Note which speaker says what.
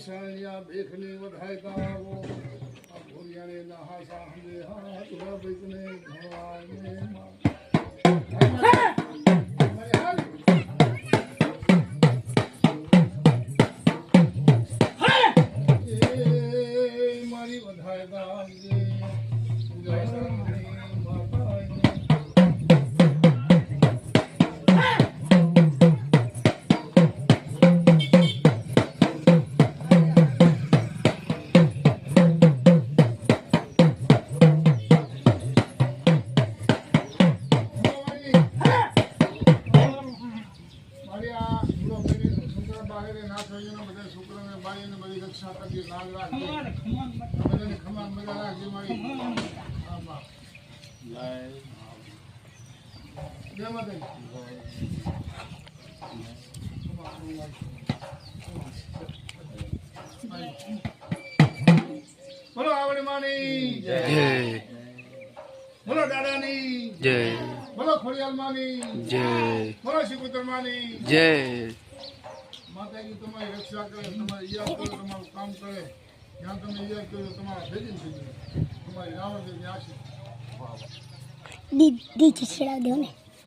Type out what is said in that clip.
Speaker 1: સાણિયા બેખને વધાયતા આવો આ ભોરિયાને નહા સાહમે હાથ રબને ભવાને મારી વધાયતા રક્ષા કરજે લાલ રાખજે બધાને ખમાન મજા રાખજે મારી આમાં જય માતા બોલો આવડે માની જય બોલો દાદાની જય બોલો ખોડિયાલ માની જય બોલો શિકોતર માની જય માતાજી તમારી રક્ષા કરે તમારી યાદ કરે તમારું કામ કરે જ્યાં તમે યાદ કરો તમારા ભેગી થઈ જાય તમારી રાવણ દેવી આશીર્વાદ
Speaker 2: દીદી ચડાવ દો ને